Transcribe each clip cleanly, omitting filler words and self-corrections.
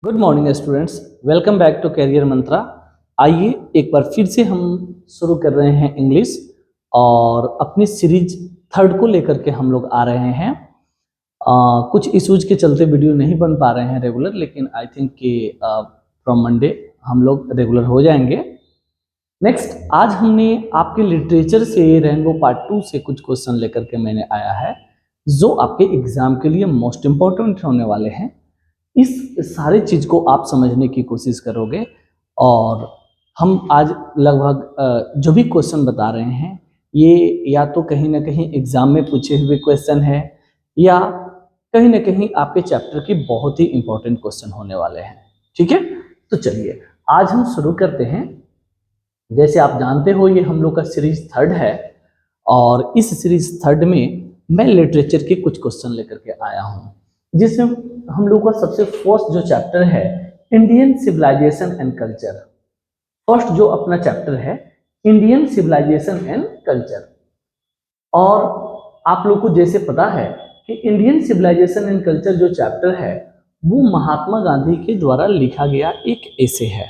Good morning students, welcome back to career Mantra. आइए एक बार फिर से हम शुरू कर रहे हैं इंग्लिश और अपनी सीरीज थर्ड को लेकर के हम लोग आ रहे हैं। कुछ इश्यूज के चलते वीडियो नहीं बन पा रहे हैं रेगुलर, लेकिन आई थिंक कि फ्रॉम मंडे हम लोग रेगुलर हो जाएंगे। नेक्स्ट, आज हमने आपके लिटरेचर से रेनबो पार्ट 2 से कुछ क्वेश्चन लेकर के मैंने आया है जो आपके एग्जाम के लिए मोस्ट इम्पोर्टेंट होने वाले हैं। इस सारे चीज को आप समझने की कोशिश करोगे और हम आज लगभग जो भी क्वेश्चन बता रहे हैं ये या तो कहीं ना कहीं एग्जाम में पूछे हुए क्वेश्चन है या कहीं ना कहीं आपके चैप्टर के बहुत ही इंपॉर्टेंट क्वेश्चन होने वाले हैं। ठीक है, तो चलिए आज हम शुरू करते हैं। जैसे आप जानते हो ये हम लोग का सीरीज थर्ड है और इस सीरीज थर्ड में मैं लिटरेचर के कुछ क्वेश्चन लेकर के आया हूँ, जिसमें हम लोग का सबसे फर्स्ट जो चैप्टर है Indian civilisation and culture. First जो अपना चैप्टर है इंडियन सिविलाइजेशन एंड कल्चर, और आप लोग को जैसे पता है कि इंडियन सिविलाइजेशन एंड कल्चर जो चैप्टर है वो महात्मा गांधी के द्वारा लिखा गया एक एसे है।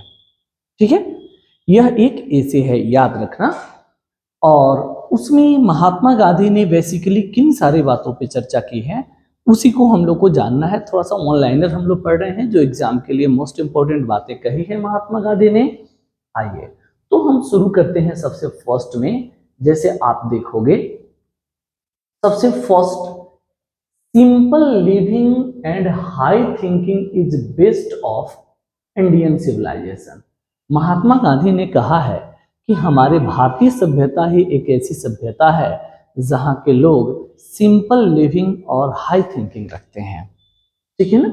ठीक है, यह एक एसे है, याद रखना। और उसमें महात्मा गांधी ने बेसिकली किन सारी बातों पे चर्चा की है उसी को हम लोग को जानना है। थोड़ा सा ऑनलाइनर हम लोग पढ़ रहे हैं जो एग्जाम के लिए मोस्ट इंपॉर्टेंट बातें कही है महात्मा गांधी ने। आइए तो हम शुरू करते हैं सबसे फर्स्ट में। जैसे आप देखोगे सबसे first, simple living and high thinking is best of Indian civilisation. Mahatma Gandhi ने कहा है कि हमारे भारतीय सभ्यता ही एक ऐसी सभ्यता है जहां के लोग सिंपल लिविंग और हाई थिंकिंग रखते हैं। ठीक है ना।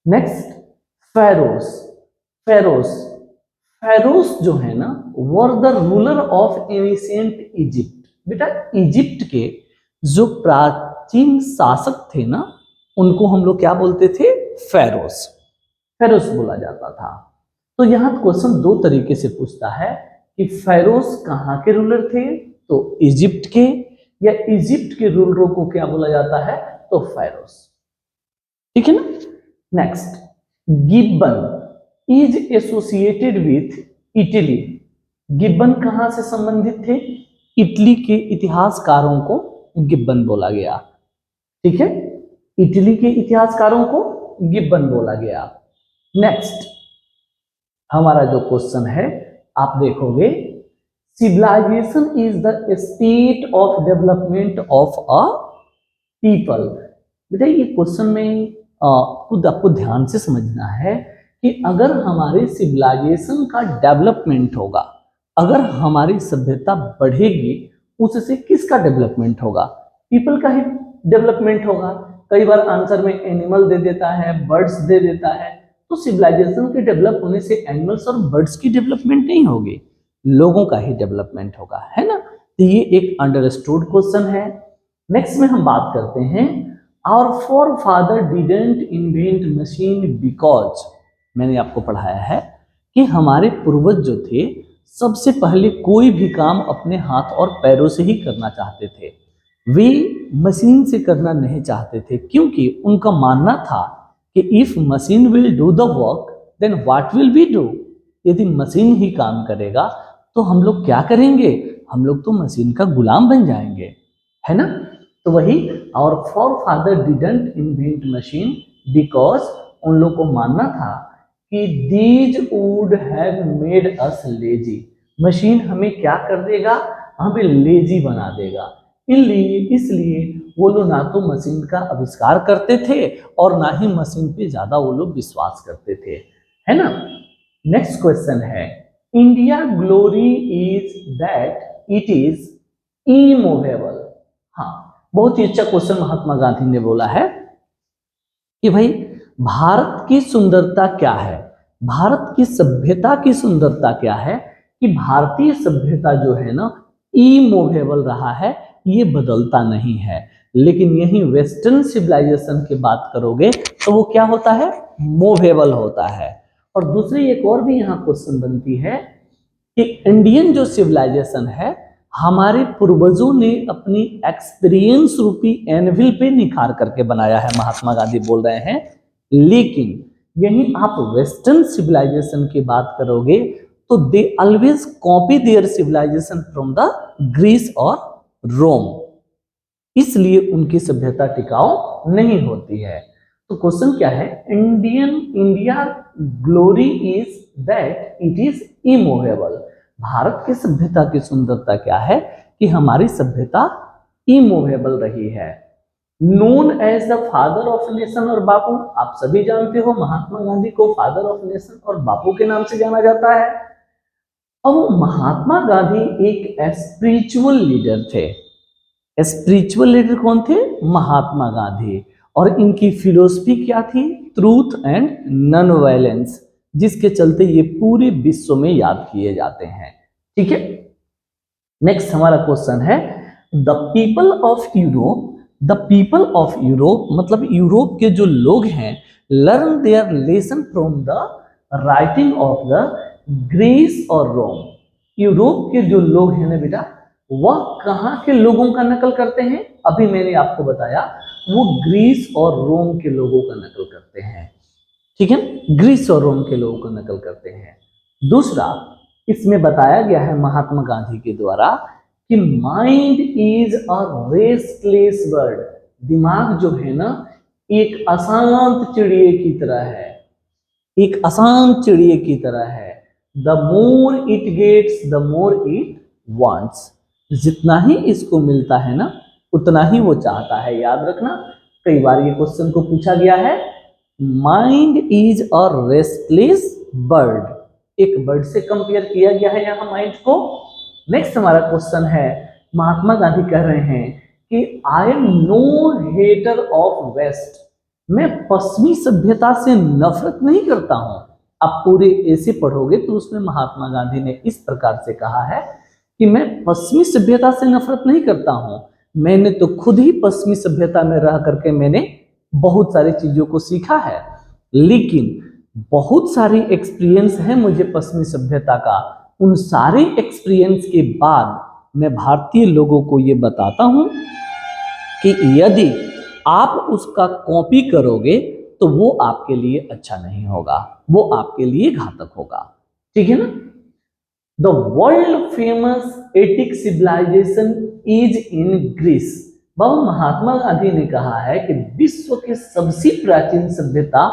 Next, ferrous. फेरोस फेरोस जो है ना were the ruler of ancient Egypt. बेटा इजिप्ट के जो प्राचीन शासक थे ना उनको हम लोग क्या बोलते थे? फेरोस। फेरोस बोला जाता था। तो यहाँ क्वेश्चन दो तरीके से पूछता है कि फेरोस कहाँ के रूलर थे, तो इजिप्ट के, या इजिप्ट के रूलरों को क्या बोला जाता है, तो फेरोस। ठीक है ना। Next, Gibbon is associated with Italy. Gibbon कहां से संबंधित थे? इटली के इतिहासकारों को गिब्बन बोला गया। ठीक है, इटली के इतिहासकारों को गिब्बन बोला गया। नेक्स्ट, हमारा जो क्वेश्चन है आप देखोगे, civilisation is the state of development of a people. बेटा ये क्वेश्चन में खुद आपको ध्यान से समझना है कि अगर हमारे सिविलाइजेशन का डेवलपमेंट होगा, अगर हमारी सभ्यता बढ़ेगी, उससे किसका डेवलपमेंट होगा? पीपल का ही डेवलपमेंट होगा। कई बार आंसर में एनिमल दे देता है, बर्ड्स दे देता है, तो सिविलाइजेशन के डेवलप होने से एनिमल्स और बर्ड्स की डेवलपमेंट नहीं होगी, लोगों का ही डेवलपमेंट होगा, है ना। तो ये एक अंडरस्टूड क्वेश्चन है। नेक्स्ट में हम बात करते हैं, our forefather didn't invent machine because. मैंने आपको पढ़ाया है कि हमारे पूर्वज जो थे सबसे पहले कोई भी काम अपने हाथ और पैरों से ही करना चाहते थे, वे मशीन से करना नहीं चाहते थे, क्योंकि उनका मानना था कि if machine will do the work then what will we do. यदि मशीन ही काम करेगा तो हम लोग क्या करेंगे? हम लोग तो मशीन का गुलाम बन जाएंगे, है ना। तो वही, our forefather didn't invent machine because उन लोग को मानना था कि these would have made us lazy. Machine हमें क्या कर देगा? हमें लेजी बना देगा। इसलिए वो लोग ना तो मशीन का आविष्कार करते थे और ना ही मशीन पे ज्यादा वो लोग विश्वास करते थे, है ना। नेक्स्ट क्वेश्चन है, India glory is that it is immovable. हाँ, बहुत ही अच्छा क्वेश्चन महात्मा गांधी ने बोला है कि भाई भारत की सुंदरता क्या है, भारत की सभ्यता की सुंदरता क्या है, कि भारतीय सभ्यता जो है ना इमूवेबल रहा है, ये बदलता नहीं है। लेकिन यही वेस्टर्न सिविलाइजेशन की बात करोगे तो वो क्या होता है? मूवेबल होता है। और दूसरी एक और भी यहाँ क्वेश्चन बनती है कि इंडियन जो सिविलाइजेशन है हमारे पूर्वजों ने अपनी एक्सपीरियंस रूपी एनविल पे निखार करके बनाया है, महात्मा गांधी बोल रहे हैं, लेकिन यही आप वेस्टर्न सिविलाइजेशन की बात करोगे तो they always copy their civilisation from the Greece और रोम, इसलिए उनकी सभ्यता टिकाऊ नहीं होती है। तो क्वेश्चन क्या है, India glory is that it is immovable. Bharat की सभ्यता की सुंदरता क्या है कि हमारी सभ्यता इमूवेबल रही है। Known as the father of nation, और बापू, आप सभी जानते हो महात्मा गांधी को फादर ऑफ नेशन और बापू के नाम से जाना जाता है। अब महात्मा गांधी एक स्पिरिचुअल लीडर थे। स्पिरिचुअल लीडर कौन थे? महात्मा गांधी। और इनकी फिलोसफी क्या थी? ट्रूथ एंड नॉन वायलेंस, जिसके चलते ये पूरे विश्व में याद किए जाते हैं। ठीक है, नेक्स्ट हमारा क्वेश्चन है, the people of Europe, the people of Europe मतलब यूरोप के जो लोग हैं, learn their lesson from the writing of the Greece और रोम। यूरोप के जो लोग हैं ना बेटा, वह कहाँ के लोगों का नकल करते हैं? अभी मैंने आपको बताया, वो ग्रीस और रोम के लोगों का नकल करते हैं। ठीक है, ग्रीस और रोम के लोगों का नकल करते हैं। दूसरा, इसमें बताया गया है महात्मा गांधी के द्वारा कि mind is a restless bird. दिमाग जो है ना, एक अशांत चिड़िए की तरह है, एक अशांत चिड़िए की तरह है। The more it gets the more it wants. जितना ही इसको मिलता है ना, उतना ही वो चाहता है। याद रखना, कई बार ये क्वेश्चन को पूछा गया है। Mind is a restless bird, एक बर्ड से कंपेयर किया गया है यहाँ माइंड को। नेक्स्ट हमारा क्वेश्चन है, महात्मा गांधी कह रहे हैं कि I am no hater of west. मैं पश्चिमी सभ्यता से नफरत नहीं करता हूं। आप पूरे ऐसे पढ़ोगे तो उसमें महात्मा गांधी ने इस प्रकार से कहा है कि मैं पश्चिमी सभ्यता से नफरत नहीं करता हूं। मैंने तो खुद ही पश्चिमी सभ्यता में रह करके मैंने बहुत सारी चीजों को सीखा है, लेकिन बहुत सारी एक्सपीरियंस है मुझे पश्चिमी सभ्यता का। उन सारे एक्सपीरियंस के बाद मैं भारतीय लोगों को ये बताता हूं कि यदि आप उसका कॉपी करोगे तो वो आपके लिए अच्छा नहीं होगा, वो आपके लिए घातक होगा। ठीक है ना? The world famous Attic civilisation is in Greece. बाबू महात्मा गांधी ने कहा है कि विश्व की सबसे प्राचीन सभ्यता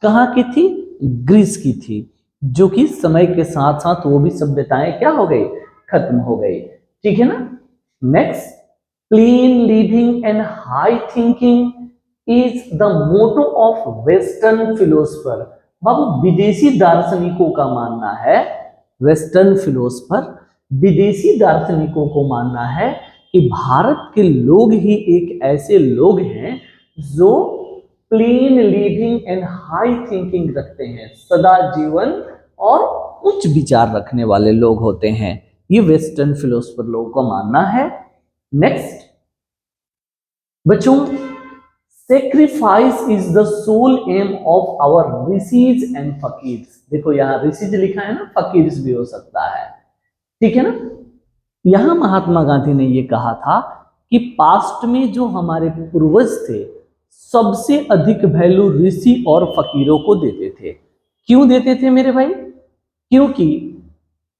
कहाँ की थी? ग्रीस की थी, जो कि समय के साथ साथ वो भी सभ्यताएं क्या हो गई? खत्म हो गई। ठीक है ना? Next, clean living and high thinking is the motto of western philosopher. बाबू विदेशी दार्शनिकों का मानना है, वेस्टर्न फिलोसफर विदेशी दार्शनिकों को मानना है कि भारत के लोग ही एक ऐसे लोग हैं जो plane living and high thinking रखते हैं, सदा जीवन और उच्च विचार रखने वाले लोग होते हैं। ये वेस्टर्न फिलोसफर लोगों का मानना है। नेक्स्ट बच्चों, sacrifice is the sole aim of our rishis and fakirs. देखो यहाँ ऋषिज लिखा है ना, फकीर्स भी हो सकता है। ठीक है ना? यहां महात्मा गांधी ने ये कहा था कि पास्ट में जो हमारे पूर्वज थे, सबसे अधिक वैल्यू ऋषि और फकीरों को देते थे। क्यों देते थे मेरे भाई? क्योंकि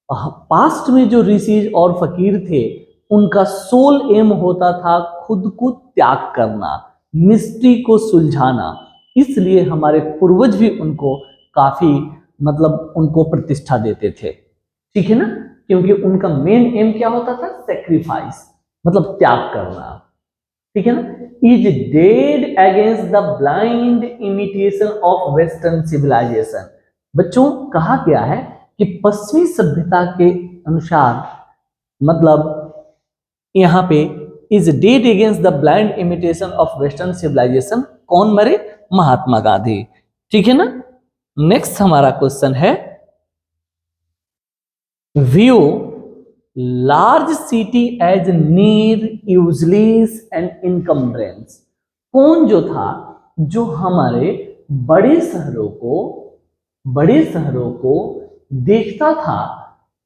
पास्ट में जो ऋषि और फकीर थे, उनका सोल एम होता था खुद को त्याग करना, मिस्ट्री को सुलझाना। इसलिए हमारे पूर्वज भी उनको काफी मतलब उनको प्रतिष्ठा देते थे। ठीक है ना? क्योंकि उनका मेन एम क्या होता था? सेक्रीफाइस, मतलब त्याग करना। ठीक है ना? Is dead against the blind imitation of western civilisation. बच्चों कहा गया है कि पश्चिमी सभ्यता के अनुसार, मतलब यहाँ पे is dead against the blind imitation of western civilisation. कौन मरे? महात्मा गांधी। ठीक है ना? नेक्स्ट हमारा क्वेश्चन है, व्यू लार्ज सिटी एज नीर यूजलेस एंड इनकम्ब्रेंस। कौन जो था जो हमारे बड़े शहरों को देखता था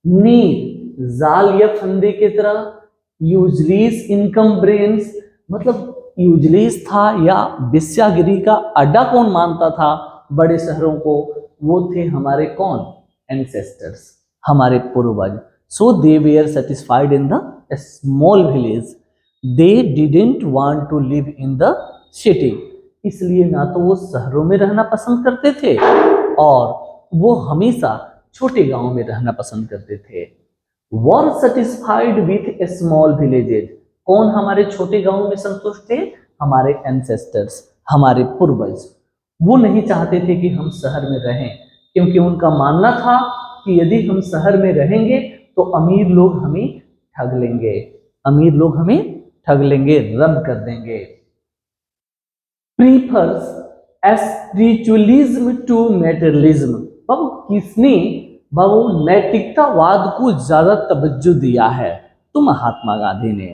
नीर, जाल या फंदे की तरह, यूजलेस इनकम्ब्रेंस मतलब यूजलेस था या वेश्यागिरी का अड्डा कौन मानता था? बड़े शहरों को, वो थे हमारे कौन, एंसेस्टर्स, हमारे पूर्वज। So they were satisfied in the small village, they didn't want to live in the city. इसलिए ना तो वो शहरों में रहना पसंद करते थे और वो हमेशा छोटे गांव में रहना पसंद करते थे। वर सेटिस्फाइड विथ स्मॉल विलेजेज, कौन हमारे छोटे गांव में संतुष्ट थे, हमारे एंसेस्टर्स, हमारे पूर्वज। वो नहीं चाहते थे कि हम शहर में रहें, क्योंकि उनका मानना था कि यदि हम शहर में रहेंगे तो अमीर लोग हमें ठग लेंगे, अमीर लोग हमें ठग लेंगे, रब कर देंगे। प्रीफर्स स्पिरिचुअलिज्म टू मेटेरियलिज्म, बाबू किसने बाबू नैतिकतावाद को ज्यादा तवज्जो दिया है, तो महात्मा गांधी ने,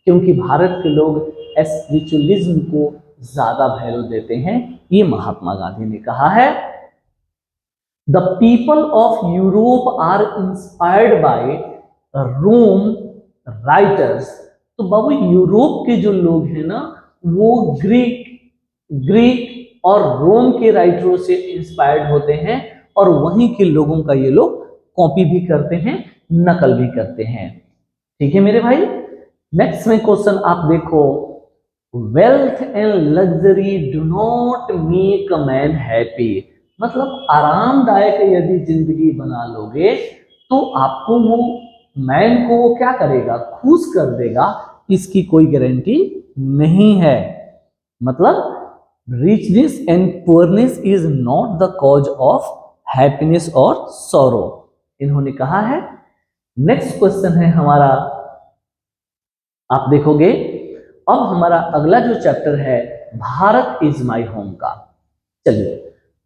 क्योंकि भारत के लोग स्पिरिचुअलिज्म को ज्यादा वैल्यू देते हैं, ये महात्मा गांधी ने कहा है। The people of Europe are inspired by Rome writers, तो बाबू यूरोप के जो लोग हैं ना, वो ग्रीक और रोम के राइटरों से इंस्पायर्ड होते हैं, और वहीं के लोगों का ये लोग कॉपी भी करते हैं, नकल भी करते हैं। ठीक है मेरे भाई। नेक्स्ट में क्वेश्चन आप देखो, wealth and luxury do not make a man happy, मतलब आरामदायक यदि जिंदगी बना लोगे तो आपको वो मैन को वो क्या करेगा, खुश कर देगा, इसकी कोई गारंटी नहीं है। मतलब richness and poorness is not the cause of happiness और सॉरो, इन्होंने कहा है। नेक्स्ट क्वेश्चन है हमारा, आप देखोगे अब हमारा अगला जो चैप्टर है भारत इज माय होम का। चलिए,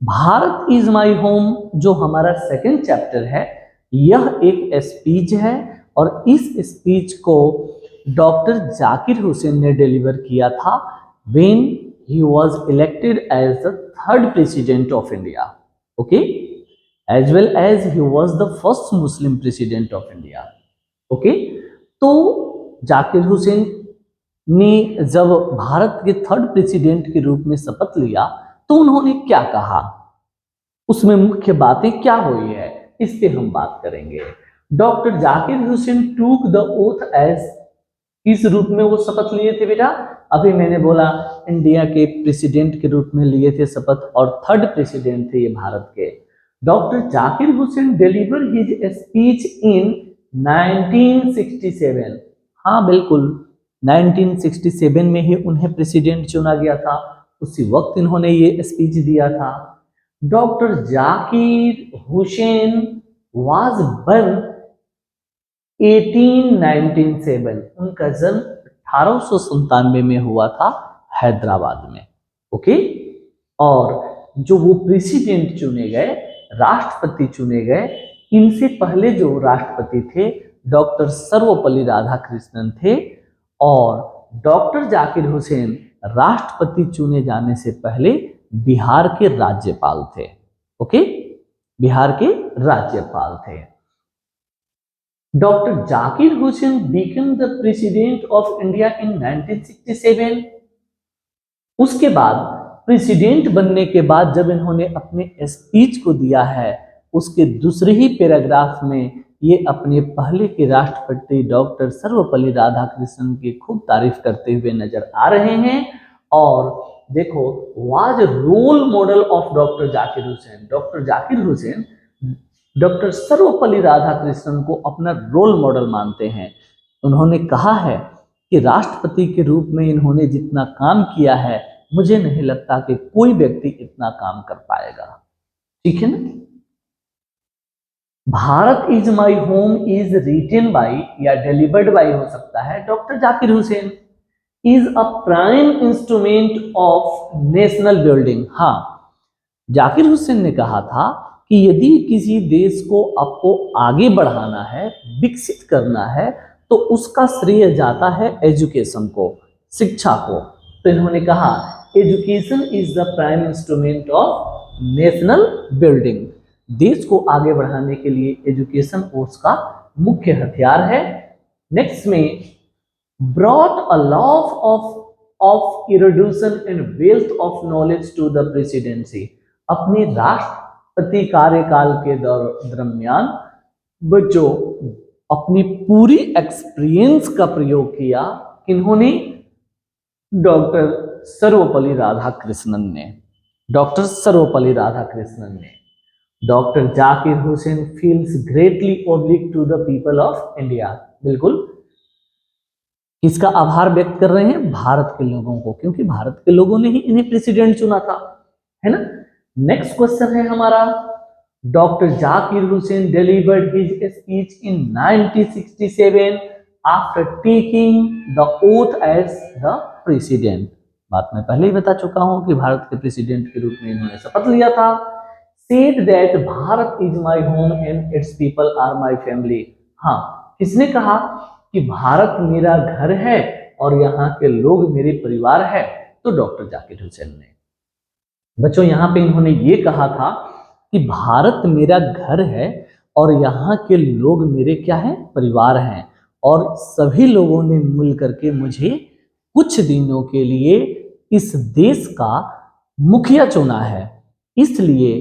भारत इज माय होम जो हमारा सेकंड चैप्टर है, यह एक स्पीच है, और इस स्पीच को डॉक्टर जाकिर हुसैन ने डिलीवर किया था when he was elected as the third president of India, okay, as well as he was the first Muslim president of India, okay। तो जाकिर हुसैन ने जब भारत के थर्ड प्रेसिडेंट के रूप में शपथ लिया तो उन्होंने क्या कहा, उसमें मुख्य बातें क्या हुई है, इस पे हम बात करेंगे। Doctor Zakir Husain took the oath as, किस रूप में वो शपथ लिए थे बेटा, अभी मैंने बोला इंडिया के प्रेसिडेंट के रूप में लिए थे शपथ, और थर्ड प्रेसिडेंट थे ये भारत के। Doctor Zakir Hussain deliver his speech in 1967, हाँ बिल्कुल 1967 में ही उन्हें प्रेसिडेंट चुना गया था, उसी वक्त इन्होंने ये स्पीच दिया था। Doctor Zakir Hussain was born 1897, उनका जन्म 1897 में हुआ था हैदराबाद में, ओके। और जो वो प्रेसिडेंट चुने गए, राष्ट्रपति चुने गए, इनसे पहले जो राष्ट्रपति थे डॉक्टर सर्वपल्ली राधाकृष्णन थे, और डॉक्टर जाकिर हुसैन राष्ट्रपति चुने जाने से पहले बिहार के राज्यपाल थे, ओके, बिहार के राज्यपाल थे। Doctor Zakir Hussain became the president of India in 1967। उसके बाद प्रेसिडेंट बनने के बाद जब इन्होंने अपने स्पीच को दिया है, उसके दूसरे ही पैराग्राफ में ये अपने पहले के राष्ट्रपति डॉक्टर सर्वपल्ली राधाकृष्णन की खूब तारीफ करते हुए नजर आ रहे हैं। और देखो, was role model of doctor Zakir Husain, doctor Zakir Husain doctor Sarvepalli Radhakrishnan को अपना रोल मॉडल मानते हैं। उन्होंने कहा है कि राष्ट्रपति के रूप में इन्होंने जितना काम किया है, मुझे नहीं लगता कि कोई व्यक्ति इतना काम कर पाएगा, ठीक है ना। Bharat is my home is written by या डिलीवर्ड बाई हो सकता है doctor Zakir Husain, is a prime instrument of national building. हाँ, जाकिर हुसैन ने कहा था कि यदि किसी देश को आपको आगे बढ़ाना है, विकसित करना है, तो उसका श्रेय जाता है एजुकेशन को, शिक्षा को। तो इन्होंने कहा education is the prime instrument of national building, देश को आगे बढ़ाने के लिए एजुकेशन उसका मुख्य हथियार है। नेक्स्ट में brought a law of erudition and wealth of knowledge to the presidency, अपने राष्ट्रपति कार्यकाल के दरमियान बच्चों अपनी पूरी एक्सपीरियंस का प्रयोग किया। किन्होंने? डॉक्टर सर्वपल्ली राधाकृष्णन ने। डॉक्टर सर्वपल्ली राधाकृष्णन ने। Doctor Zakir Husain feels greatly oblique to the people of India. बिल्कुल इसका आभार व्यक्त कर रहे हैं भारत के लोगों को, क्योंकि भारत के लोगों ने ही इन्हें प्रेसिडेंट चुना था, है ना। नेक्स्ट क्वेश्चन है हमारा, doctor Zakir Husain delivered his speech in 1967 after taking the oath as the president. बात मैं पहले ही बता चुका हूं कि भारत के प्रेसिडेंट के रूप में इन्होंने शपथ लिया था। Said that Bharat is my home and its people are my family. हाँ, किसने कहा कि भारत मेरा घर है और यहाँ के लोग मेरे परिवार है? तो डॉक्टर जाकिर हुसैन ने। बच्चों यहाँ पे इन्होंने ये कहा था कि भारत मेरा घर है और यहाँ के लोग मेरे क्या है? परिवार हैं, और सभी लोगों ने मिल करके मुझे कुछ दिनों के लिए इस देश का मुखिया चुना है। इसलिए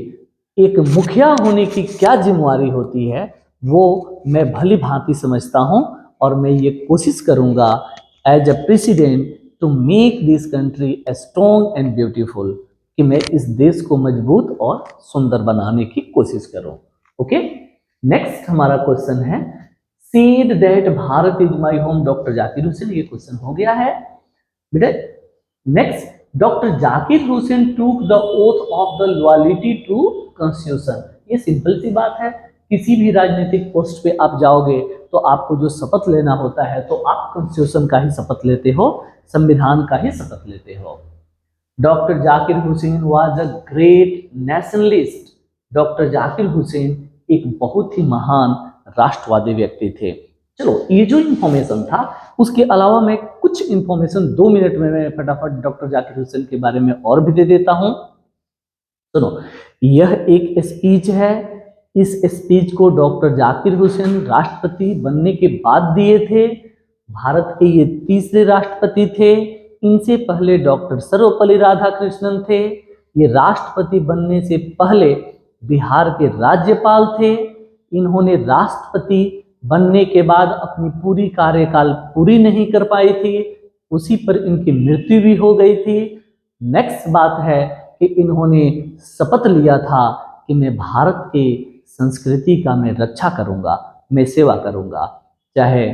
एक मुखिया होने की क्या जिम्मेवारी होती है वो मैं भली भांति समझता हूं, और मैं ये कोशिश करूंगा as a president to make this country a strong and beautiful, कि मैं इस देश को मजबूत और सुंदर बनाने की कोशिश करूं। ओके, नेक्स्ट हमारा क्वेश्चन है, said that Bharat is my home. Doctor Zakir Hussain, ये क्वेश्चन हो गया है बेटा। Next, doctor Zakir Husain took the oath of the loyalty to constitution. ये सिंपल सी बात है, किसी भी राजनीतिक पोस्ट पे आप जाओगे तो आपको जो शपथ लेना होता है तो आप कॉन्स्टिट्यूशन का ही शपथ लेते हो, संविधान का ही शपथ लेते हो। Doctor Zakir Hussain was a great nationalist. Doctor Zakir Hussain एक बहुत ही महान राष्ट्रवादी व्यक्ति थे। चलो, ये जो इंफॉर्मेशन था उसके अलावा मैं कुछ इंफॉर्मेशन 2 मिनट में मैं फटाफट डॉक्टर जाकिर हुसैन के बारे में और भी दे देता हूं। सुनो, यह एक स्पीच है। इस स्पीच को डॉक्टर जाकिर हुसैन राष्ट्रपति बनने के बाद दिए थे। भारत के ये तीसरे राष्ट्रपति थे। इनसे पहले डॉक्टर सर्वपल्ली राधाकृष्णन थे। ये राष्ट्रपति बनने से पहले बिहार के राज्यपाल थे। इन्होंने राष्ट्रपति बनने के बाद अपनी पूरी कार्यकाल पूरी नहीं कर पाई थी, उसी पर इनकी मृत्यु भी हो गई थी। नेक्स्ट बात है कि इन्होंने शपथ लिया था कि मैं भारत के संस्कृति का मैं रक्षा करूंगा, मैं सेवा करूंगा, चाहे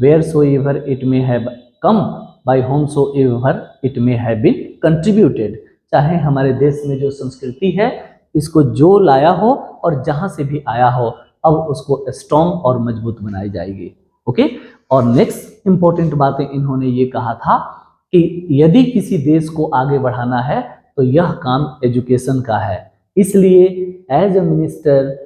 where so ever it may have come by home so ever it may have been contributed. चाहे हमारे देश में जो संस्कृति है इसको जो लाया हो और जहां से भी आया हो, अब उसको स्ट्रॉन्ग और मजबूत बनाई जाएगी। ओके, और नेक्स्ट इंपॉर्टेंट बातें इन्होंने ये कहा था कि यदि किसी देश को आगे बढ़ाना है तो यह काम एजुकेशन का है। इसलिए एज ए मिनिस्टर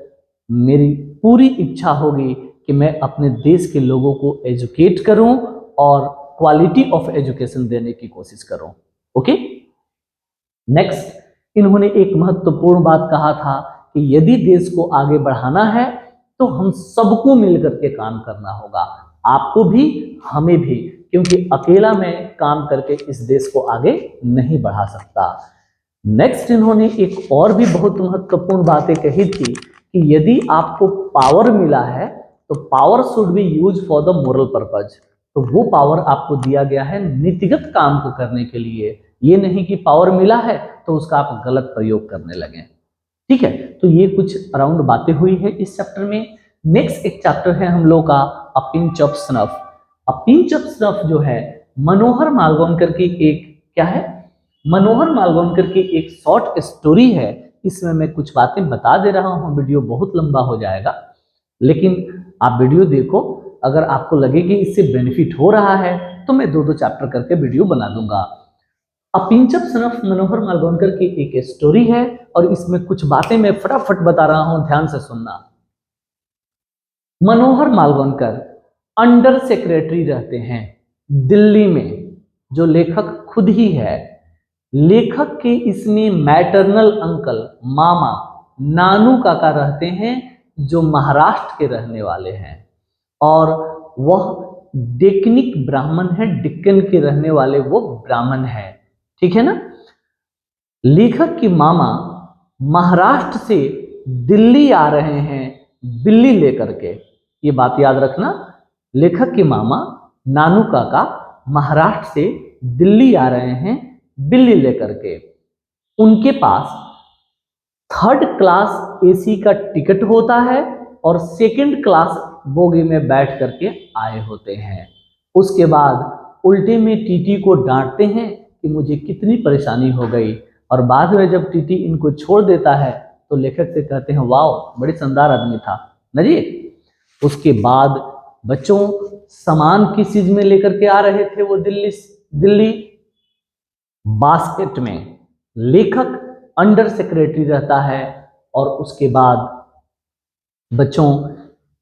मेरी पूरी इच्छा होगी कि मैं अपने देश के लोगों को एजुकेट करूं और क्वालिटी ऑफ एजुकेशन देने की कोशिश करूं। ओके, नेक्स्ट, इन्होंने एक महत्वपूर्ण बात कहा था कि यदि देश को आगे बढ़ाना है तो हम सबको मिलकर के काम करना होगा, आपको भी हमें भी, क्योंकि अकेला मैं काम करके इस देश को आगे नहीं बढ़ा सकता। नेक्स्ट, इन्होंने एक और भी बहुत महत्वपूर्ण बातें कही थी कि यदि आपको पावर मिला है तो power should be use for the moral purpose. तो वो पावर आपको दिया गया है नीतिगत काम को करने के लिए, ये नहीं कि पावर मिला है तो उसका आप गलत प्रयोग करने लगे। ठीक है, तो ये कुछ अराउंड बातें हुई है इस चैप्टर में। नेक्स्ट एक चैप्टर है हम लोग का a pinch of snuff. A pinch of snuff जो है मनोहर मालवणकर की एक क्या है, मनोहर मालवणकर की एक शॉर्ट स्टोरी है। इसमें मैं कुछ बातें बता दे रहा हूँ, वीडियो बहुत लंबा हो जाएगा, लेकिन आप वीडियो देखो, अगर आपको लगे कि इससे बेनिफिट हो रहा है तो मैं 2-2 चैप्टर करके वीडियो बना दूंगा। अ पिंच ऑफ स्नफ मनोहर मालवणकर की एक स्टोरी है और इसमें कुछ बातें मैं फटाफट बता रहा हूं, ध्यान से सुनना। मनोहर मालवणकर अंडर सेक्रेटरी रहते हैं दिल्ली में, जो लेखक खुद ही है। लेखक के इसमें मैटरनल अंकल, मामा, नानू काका रहते हैं जो महाराष्ट्र के रहने वाले हैं, और वह डेकनिक ब्राह्मण है, डेक्कन के रहने वाले वो ब्राह्मण है। ठीक है ना। लेखक की मामा महाराष्ट्र से दिल्ली आ रहे हैं बिल्ली लेकर के। ये बात याद रखना, लेखक के मामा नानू काका महाराष्ट्र से दिल्ली आ रहे हैं बिल्ली लेकर के। उनके पास 3rd क्लास एसी का टिकट होता है और 2nd क्लास बोगी में बैठ करके आए होते हैं। उसके बाद उल्टे में टीटी को डांटते हैं कि मुझे कितनी परेशानी हो गई, और बाद में जब टीटी इनको छोड़ देता है तो लेखक से कहते हैं वाह बड़ी शानदार आदमी था ना जी। उसके बाद बच्चों सामान किस चीज में लेकर के आ रहे थे वो दिल्ली बास्केट में। लेखक अंडर सेक्रेटरी रहता है। और उसके बाद बच्चों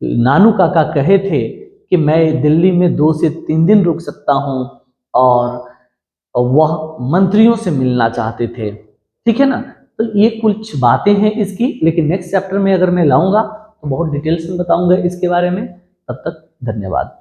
नानू काका कहे थे कि मैं दिल्ली में 2 से 3 दिन रुक सकता हूं, और वह मंत्रियों से मिलना चाहते थे। ठीक है ना। तो ये कुछ बातें हैं इसकी, लेकिन नेक्स्ट चैप्टर में अगर मैं लाऊंगा तो बहुत डिटेल्स में बताऊंगा इसके बारे में। तब तक धन्यवाद।